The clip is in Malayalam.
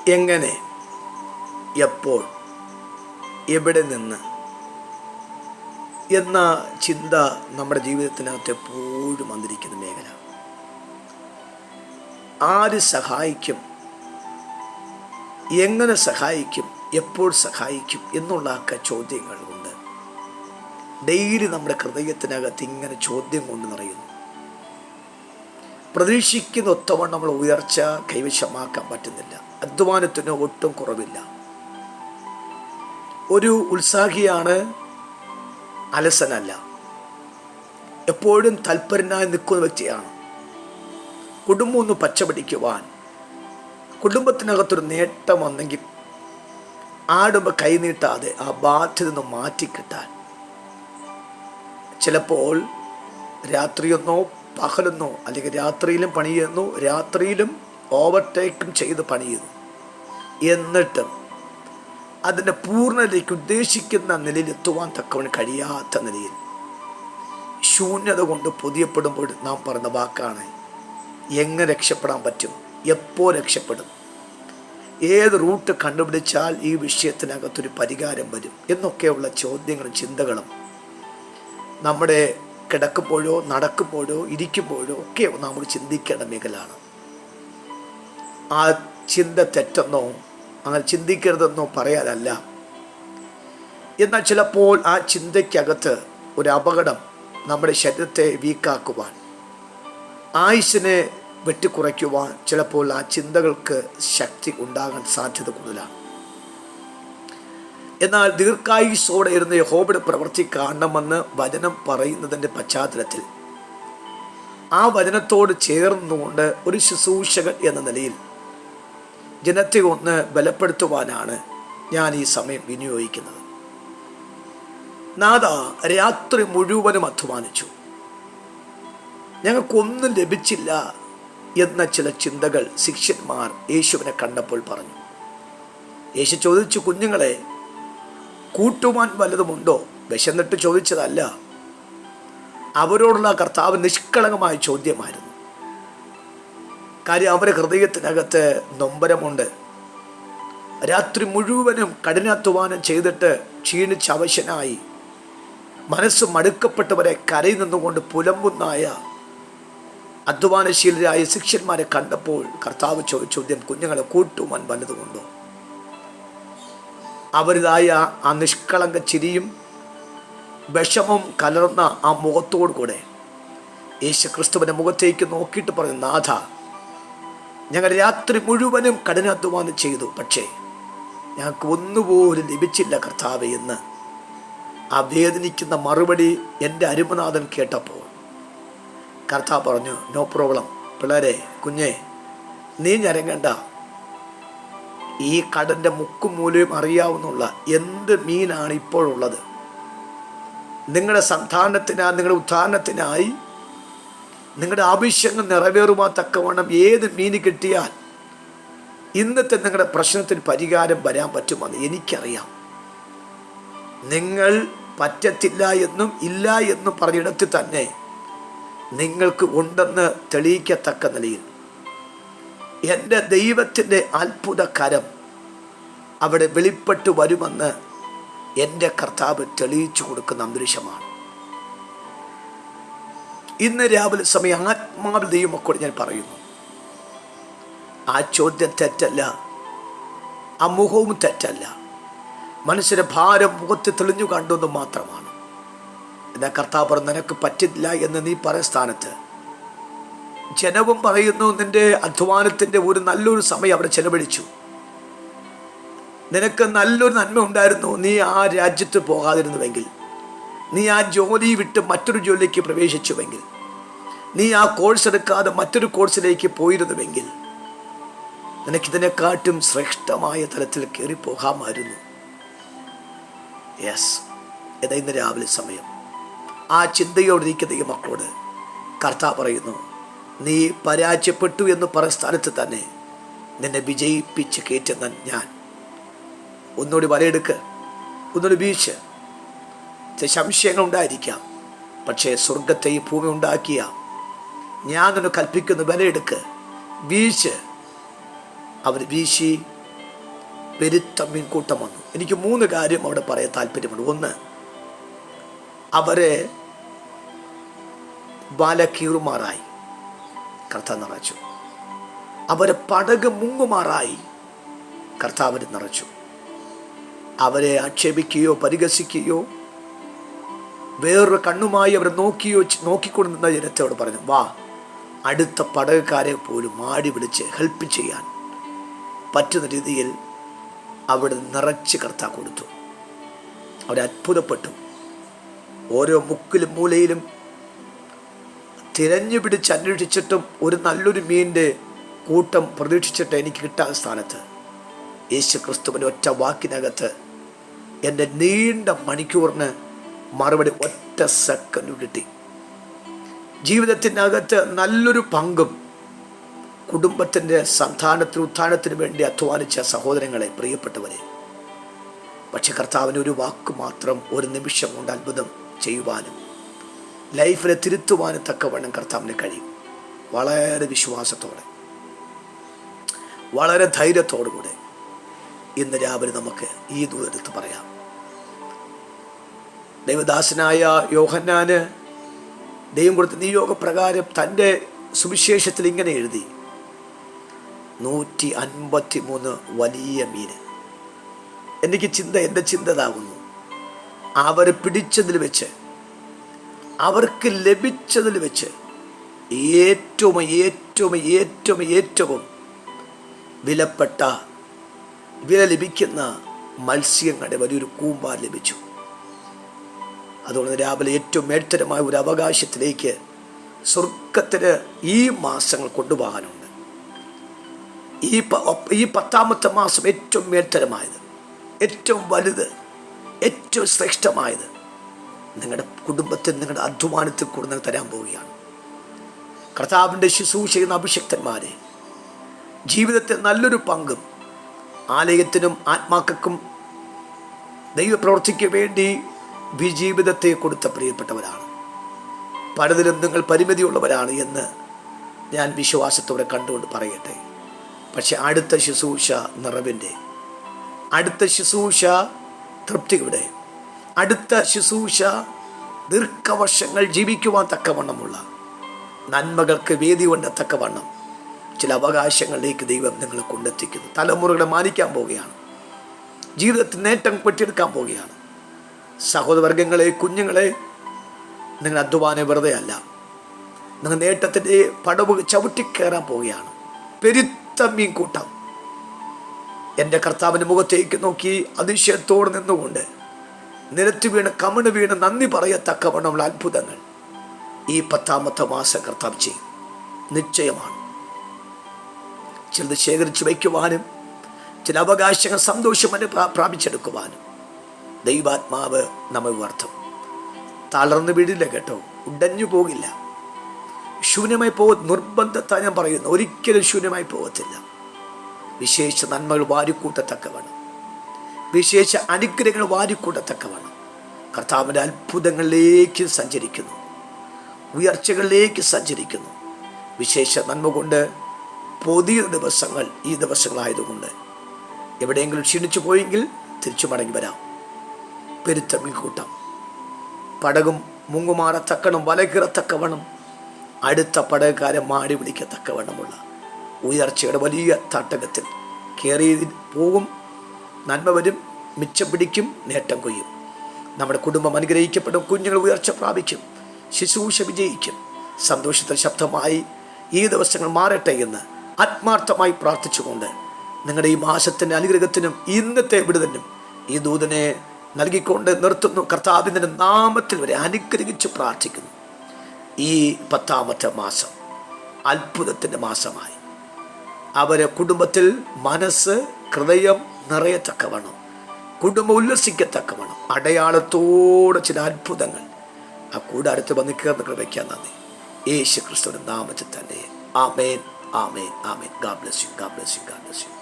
എങ്ങനെ, എപ്പോൾ, എവിടെ നിന്ന് എന്ന ചിന്ത നമ്മുടെ ജീവിതത്തിനകത്ത് എപ്പോഴും വന്നിരിക്കുന്ന മേഖല. ആര് സഹായിക്കും, എങ്ങനെ സഹായിക്കും, എപ്പോൾ സഹായിക്കും എന്നുള്ള ചോദ്യങ്ങൾ കൊണ്ട് ഡെയിലി നമ്മുടെ ഹൃദയത്തിനകത്ത് ഇങ്ങനെ ചോദ്യം കൊണ്ട് നിറയുന്നു. പ്രതീക്ഷിക്കുന്ന ഒത്തവണ്ണം നമ്മൾ ഉയർച്ച കൈവശമാക്കാൻ പറ്റുന്നില്ല. അധ്വാനത്തിന് ഒട്ടും കുറവില്ല. ഒരു ഉത്സാഹിയാണ്, അലസനല്ല. എപ്പോഴും തൽപരനായി നിൽക്കുന്ന വ്യക്തിയാണ്. കുടുംബം ഒന്ന് പച്ചപിടിക്കുവാൻ, കുടുംബത്തിനകത്തൊരു നേട്ടം വന്നെങ്കിൽ ആടുമ്പോൾ കൈനീട്ടാതെ ആ ബാധ്യത നിന്ന് മാറ്റിക്കിട്ടാൻ ചിലപ്പോൾ രാത്രിയൊന്നോ പകലെന്നോ, അല്ലെങ്കിൽ രാത്രിയിലും പണി ചെയ്യുന്നു, രാത്രിയിലും ഓവർടേക്കും ചെയ്ത് പണി ചെയ്യുന്നു. എന്നിട്ടും അതിൻ്റെ പൂർണ്ണതയ്ക്ക് ഉദ്ദേശിക്കുന്ന നിലയിൽ എത്തുവാൻ തക്കവണ്ണം കഴിയാത്ത നിലയിൽ ശൂന്യത കൊണ്ട് പൊതിയപ്പെടുമ്പോൾ നാം പറഞ്ഞ വാക്കാണ്, എങ്ങനെ രക്ഷപ്പെടാൻ പറ്റും, എപ്പോൾ രക്ഷപ്പെടും, ഏത് റൂട്ട് കണ്ടുപിടിച്ചാൽ ഈ വിഷയത്തിനകത്തൊരു പരിഹാരം വരും എന്നൊക്കെയുള്ള ചോദ്യങ്ങളും ചിന്തകളും നമ്മുടെ കിടക്കുമ്പോഴോ നടക്കുമ്പോഴോ ഇരിക്കുമ്പോഴോ ഒക്കെ നമ്മൾ ചിന്തിക്കേണ്ട മേഖലയാണ്. ആ ചിന്ത തെറ്റെന്നോ അങ്ങനെ ചിന്തിക്കരുതെന്നോ പറയാനല്ല. എന്നാൽ ചിലപ്പോൾ ആ ചിന്തയ്ക്കകത്ത് ഒരു അപകടം നമ്മുടെ ശരീരത്തെ വീക്കാക്കുവാൻ, ആയുസ്സിനെ വെട്ടിക്കുറയ്ക്കുവാൻ ചിലപ്പോൾ ആ ചിന്തകൾക്ക് ശക്തി ഉണ്ടാകാൻ സാധ്യത കൂടുതലാണ്. എന്നാൽ ദീർഘായുസ്സോടെ ഇരുന്ന് യഹോവയുടെ പ്രവൃത്തി കാണണമെന്ന് വചനം പറയുന്നതിൻ്റെ പശ്ചാത്തലത്തിൽ ആ വചനത്തോട് ചേർന്നുകൊണ്ട് ഒരു ശുശ്രൂഷകൻ എന്ന നിലയിൽ ജനത്തെ ഒന്ന് ബലപ്പെടുത്തുവാനാണ് ഞാൻ ഈ സമയം വിനിയോഗിക്കുന്നത്. നാഥ, രാത്രി മുഴുവനും അധ്വാനിച്ചു, ഞങ്ങൾക്കൊന്നും ലഭിച്ചില്ല എന്ന ചില ചിന്തകൾ ശിഷ്യന്മാർ യേശുവിനെ കണ്ടപ്പോൾ പറഞ്ഞു. യേശു ചോദിച്ചു, കുഞ്ഞുങ്ങളെ, കൂട്ടുവാൻ വല്ലതുമുണ്ടോ? വിശന്നിട്ട് ചോദിച്ചതല്ല. അവരോടുള്ള കർത്താവ് നിഷ്കളങ്കമായ ചോദ്യമായിരുന്നു. കാര്യം അവരുടെ ഹൃദയത്തിനകത്ത് നൊമ്പരമുണ്ട്. രാത്രി മുഴുവനും കഠിനാധ്വാനം ചെയ്തിട്ട് ക്ഷീണിച്ച് അവശനായി മനസ്സ് മടുക്കപ്പെട്ടവരെ കരയിൽ നിന്നുകൊണ്ട് പുലമ്പുന്നായ അധ്വാനശീലരായ ശിഷ്യന്മാരെ കണ്ടപ്പോൾ കർത്താവ് ചോദ്യം, കുഞ്ഞുങ്ങളെ, കൂട്ടുവാൻ വല്ലതുമുണ്ടോ? അവരുതായ ആ നിഷ്കളങ്ക ചിരിയും വിഷമം കലർന്ന ആ മുഖത്തോടു കൂടെ യേശു ക്രിസ്തുവിൻ്റെ മുഖത്തേക്ക് നോക്കിയിട്ട് പറഞ്ഞു, നാഥ, ഞങ്ങൾ രാത്രി മുഴുവനും കഠിനാധ്വാനം ചെയ്തു, പക്ഷേ ഞങ്ങൾക്ക് ഒന്നുപോലും ലഭിച്ചില്ല കർത്താവേ എന്ന് ആ വേദനിക്കുന്ന മറുപടി എൻ്റെ അരുമനാഥൻ കേട്ടപ്പോൾ കർത്താവ് പറഞ്ഞു, നോ പ്രോബ്ലം പിള്ളേരെ, കുഞ്ഞെ, നീ ഞരങ്ങണ്ട. ഈ കടൻ്റെ മുക്കും മൂലയും അറിയാവുന്നുള്ള എന്ത് മീനാണ് ഇപ്പോഴുള്ളത്, നിങ്ങളുടെ സന്താനത്തിനായി, നിങ്ങളുടെ ഉദ്ധാരണത്തിനായി, നിങ്ങളുടെ ആവശ്യങ്ങൾ നിറവേറുവാൻ തക്കവണ്ണം ഏത് മീൻ കിട്ടിയാൽ ഇന്നത്തെ നിങ്ങളുടെ പ്രശ്നത്തിന് പരിഹാരം വരാൻ പറ്റുമെന്ന് എനിക്കറിയാം. നിങ്ങൾ പറ്റത്തില്ല എന്നും ഇല്ല എന്നും പറഞ്ഞിടത്ത് തന്നെ നിങ്ങൾക്ക് ഉണ്ടെന്ന് തെളിയിക്കത്തക്ക നിലയിൽ എൻ്റെ ദൈവത്തിൻ്റെ അത്ഭുത കരം അവിടെ വെളിപ്പെട്ട് വരുമെന്ന് എൻ്റെ കർത്താവ് തെളിയിച്ചു കൊടുക്കുന്ന അന്തരീക്ഷമാണ്. ഇന്ന് രാവിലെ സമയം ആത്മാവിൽ ദൈവമക്കളോട് ഞാൻ പറയുന്നു, ആ ചോദ്യം തെറ്റല്ല, ആ മുഖവും തെറ്റല്ല. മനുഷ്യൻ്റെ ഭാരം മുഖത്ത് തെളിഞ്ഞു കണ്ടെന്ന് മാത്രമാണ്. എന്നാൽ കർത്താവ് പറഞ്ഞു, നിനക്ക് പറ്റില്ല എന്ന് നീ പറയുന്ന സ്ഥാനത്ത് ജനവും പറയുന്നു, നിന്റെ അധ്വാനത്തിൻ്റെ ഒരു നല്ലൊരു സമയം അവിടെ ചെലവഴിച്ചു, നിനക്ക് നല്ലൊരു നന്മ ഉണ്ടായിരുന്നു, നീ ആ രാജ്യത്ത് പോകാതിരുന്നുവെങ്കിൽ, നീ ആ ജോലി വിട്ട് മറ്റൊരു ജോലിയിലേക്ക് പ്രവേശിച്ചുവെങ്കിൽ, നീ ആ കോഴ്സ് എടുക്കാതെ മറ്റൊരു കോഴ്സിലേക്ക് പോയിരുന്നുവെങ്കിൽ നിനക്കിതിനെക്കാട്ടും ശ്രേഷ്ഠമായ തലത്തിൽ കയറിപ്പോകാമായിരുന്നു. യെസ്, ഇതാ ഇന്ന് രാവിലെ സമയം ആ ചിന്തയോടിരിക്കുന്ന ഈ മക്കളോട് കർത്താവ് പറയുന്നു, നീ പരാജയപ്പെട്ടു എന്ന് പറയുന്ന സ്ഥലത്ത് തന്നെ നിന്നെ വിജയിപ്പിച്ച് കയറ്റുന്ന ഞാൻ. ഒന്നുകൂടി വലയെടുക്ക്, ഒന്നുകൂടി വീശ്. സംശയങ്ങൾ ഉണ്ടായിരിക്കാം, പക്ഷേ സ്വർഗത്തെ ഈ ഭൂമി ഉണ്ടാക്കിയ ഞാൻ നിന്നെ കൽപ്പിക്കുന്നു, വലയെടുക്ക്, വീശ്. അവർ വീശി പെരുത്ത മീൻകൂട്ടം വന്നു. എനിക്ക് 3 കാര്യം അവിടെ പറയാൻ താല്പര്യമുണ്ട്. ഒന്ന്, അവരെ വല കീറുമാറായി കർത്താവ് നിറച്ചു. അവരെ പടക് മുങ്ങുമാറായി കർത്താവിന് നിറച്ചു. അവരെ ആക്ഷേപിക്കുകയോ പരിഹസിക്കുകയോ വേറൊരു കണ്ണുമായി അവരെ നോക്കിക്കൊണ്ടിരുന്ന ജനത്തോട് പറഞ്ഞു, വാ, അടുത്ത പടകക്കാരെ പോലും ആടി വിളിച്ച് ഹെൽപ്പ് ചെയ്യാൻ പറ്റുന്ന രീതിയിൽ അവിടെ നിറച്ച് കർത്താവ് കൊടുത്തു. അവരത്ഭുതപ്പെട്ടു. ഓരോ മുക്കിലും മൂലയിലും തിരഞ്ഞു പിടിച്ച് അന്വേഷിച്ചിട്ടും ഒരു നല്ലൊരു മീനിൻ്റെ കൂട്ടം പ്രതീക്ഷിച്ചിട്ട് എനിക്ക് കിട്ടാത്ത സ്ഥാനത്ത് യേശു ക്രിസ്തുവിൻ്റെ ഒറ്റ വാക്കിനകത്ത് എൻ്റെ നീണ്ട മണിക്കൂറിന് മറുപടി ഒറ്റ സെക്കൻഡ് കിട്ടി. ജീവിതത്തിനകത്ത് നല്ലൊരു പങ്കും കുടുംബത്തിൻ്റെ ഉത്ഥാനത്തിന് വേണ്ടി അധ്വാനിച്ച സഹോദരങ്ങളെ, പ്രിയപ്പെട്ടവരെ, പക്ഷെ കർത്താവിന് ഒരു വാക്ക് മാത്രം ഒരു നിമിഷം കൊണ്ട് അത്ഭുതം ചെയ്യുവാനും ലൈഫിനെ തിരുത്തുവാനും തക്കവണ്ണം കർത്താവിന് കഴിയും. വളരെ വിശ്വാസത്തോടെ, വളരെ ധൈര്യത്തോടുകൂടെ ഇന്ന് രാവിലെ നമുക്ക് ഈ ദൂരത്ത് പറയാം. ദൈവദാസനായ യോഹന്നാന് ദൈവം കൊടുത്ത നിയോഗപ്രകാരം തൻ്റെ സുവിശേഷത്തിൽ ഇങ്ങനെ എഴുതി, 153 വലിയ മീന്. എൻ്റെ ചിന്ത ഇതാകുന്നു, അവർ പിടിച്ചതിൽ വെച്ച്, അവർക്ക് ലഭിച്ചതിൽ വെച്ച് ഏറ്റവും വില ലഭിക്കുന്ന മത്സ്യങ്ങളുടെ വലിയൊരു കൂമ്പാർ ലഭിച്ചു. അതുകൊണ്ട് രാവിലെ ഏറ്റവും മേൽത്തരമായ ഒരു അവകാശത്തിലേക്ക് സ്വർഗത്തിന് ഈ മാസങ്ങൾ കൊണ്ടുപോകാനുണ്ട്. ഈ 10ാമത്തെ മാസം ഏറ്റവും മേൽത്തരമായത്, ഏറ്റവും വലുത്, ഏറ്റവും ശ്രേഷ്ഠമായത് നിങ്ങളുടെ കുടുംബത്തിൽ, നിങ്ങളുടെ അധ്വാനത്തിൽ കൂടുതൽ തരാൻ പോവുകയാണ്. കർത്താവിൻ്റെ ശുശ്രൂഷ ചെയ്യുന്ന അഭിഷിക്തന്മാരെ, ജീവിതത്തിൽ നല്ലൊരു പങ്കും ആലയത്തിനും ആത്മാക്കൾക്കും ദൈവപ്രവൃത്തിക്ക് വേണ്ടി ജീവിതത്തെ കൊടുത്ത പ്രിയപ്പെട്ടവരാണ്. പലതിലും നിങ്ങൾ പരിമിതിയുള്ളവരാണ് എന്ന് ഞാൻ വിശ്വാസത്തോടെ കണ്ടുകൊണ്ട് പറയട്ടെ. പക്ഷെ അടുത്ത ശുശ്രൂഷ നിറവിൻ്റെ, അടുത്ത ശുശ്രൂഷ തൃപ്തിയുടെ, അടുത്ത ശുശ്രൂഷ ദീർഘവർഷങ്ങൾ ജീവിക്കുവാൻ തക്കവണ്ണമുള്ള, നന്മകൾക്ക് വേദി കൊണ്ട് തക്കവണ്ണം ചില അവകാശങ്ങളിലേക്ക് ദൈവം നിങ്ങളെ കൊണ്ടെത്തിക്കുന്നു. തലമുറകളെ മാനിക്കാൻ പോവുകയാണ്. ജീവിതത്തിൽ നേട്ടം പെട്ടിയെടുക്കാൻ പോവുകയാണ്. സഹോദരവർഗങ്ങളെ, കുഞ്ഞുങ്ങളെ, നിങ്ങൾ അധ്വാനം വെറുതെ അല്ല. നിങ്ങൾ നേട്ടത്തിൻ്റെ പടവ് ചവിട്ടിക്കയറാൻ പോവുകയാണ്. പെരുത്ത മീൻകൂട്ടം എൻ്റെ കർത്താവിൻ്റെ മുഖത്തേക്ക് നോക്കി അതിശയത്തോടെ നിന്നുകൊണ്ട് നിലത്ത് വീണ് കമിണ് വീണ് നന്ദി പറയത്തക്കവണ്ണമുള്ള അത്ഭുതങ്ങൾ ഈ 10ാമത്തെ മാസം കർത്താവ് ചെയ്യും. നിശ്ചയമാണ്. ചിലത് ശേഖരിച്ചു വയ്ക്കുവാനും ചില അവകാശങ്ങൾ സന്തോഷമായി പ്രാപിച്ചെടുക്കുവാനും ദൈവാത്മാവ് നമ്മെ ഉയർത്തും. തളർന്നു വീടില്ല കേട്ടോ, ഉടഞ്ഞു പോകില്ല, ശൂന്യമായി നിർബന്ധത്താൽ ഞാൻ പറയുന്നു, ഒരിക്കലും ശൂന്യമായി പോകത്തില്ല. വിശേഷ നന്മകൾ വാരിക്കൂട്ടത്തക്കവണ്ണം, വിശേഷ അനുഗ്രഹങ്ങൾ വാരിക്കൂട്ടത്തക്കവണ്ണം കർത്താവിൻ്റെ അത്ഭുതങ്ങളിലേക്ക് സഞ്ചരിക്കുന്നു, ഉയർച്ചകളിലേക്ക് സഞ്ചരിക്കുന്നു. വിശേഷ നന്മ കൊണ്ട് പുതിയ ദിവസങ്ങൾ ഈ ദിവസങ്ങളായതുകൊണ്ട് എവിടെയെങ്കിലും ക്ഷീണിച്ചു പോയെങ്കിൽ തിരിച്ചു മടങ്ങി വരാം. പെരുത്ത മീൻകൂട്ടം പടകും മുങ്ങുമാറത്തക്കണം, വലകിറത്തക്കവണ്ണം, അടുത്ത പടകക്കാരെ മാടി പിടിക്കത്തക്കവണ്ണമുള്ള ഉയർച്ചയുടെ വലിയ തട്ടകത്തിൽ കയറി പോകും. നന്മ വരും, മിച്ചം പിടിക്കും, നേട്ടം കൊയ്യും. നമ്മുടെ കുടുംബം അനുഗ്രഹിക്കപ്പെടും, കുഞ്ഞുങ്ങൾ ഉയർച്ച പ്രാപിക്കും, ശുശ്രൂഷ വിജയിക്കും. സന്തോഷത്തിൽ ശബ്ദമായി ഈ ദിവസങ്ങൾ മാറട്ടെ എന്ന് ആത്മാർത്ഥമായി പ്രാർത്ഥിച്ചുകൊണ്ട് നിങ്ങളുടെ ഈ മാസത്തിൻ്റെ അനുഗ്രഹത്തിനും ഇന്നത്തെ വിടുതലിനും ഈ ദൂതനെ നൽകിക്കൊണ്ട് നിർത്തുന്നു. കർത്താവിൻ്റെ നാമത്തിൽ വരെ അനുഗ്രഹിച്ച് പ്രാർത്ഥിക്കുന്നു. ഈ 10ാമത്തെ മാസം അത്ഭുതത്തിൻ്റെ മാസമായി അവരെ കുടുംബത്തിൽ മനസ്സ്, ഹൃദയം നിറയത്തക്കവണ്ണം, കുടുംബം ഉല്ലസിക്കത്തക്കവണ്ണം അടയാളത്തോടെ ചില അത്ഭുതങ്ങൾ ആ കൂടാരത്തിൽ വന്ന് കയറുന്ന കൃപയ്ക്കാൻ നന്ദി. യേശു ക്രിസ്തുവിന്റെ നാമത്തിൽ തന്നെ. ആമേൻ, ആമേൻ, ആമേൻ. God bless you. God bless you. God bless you.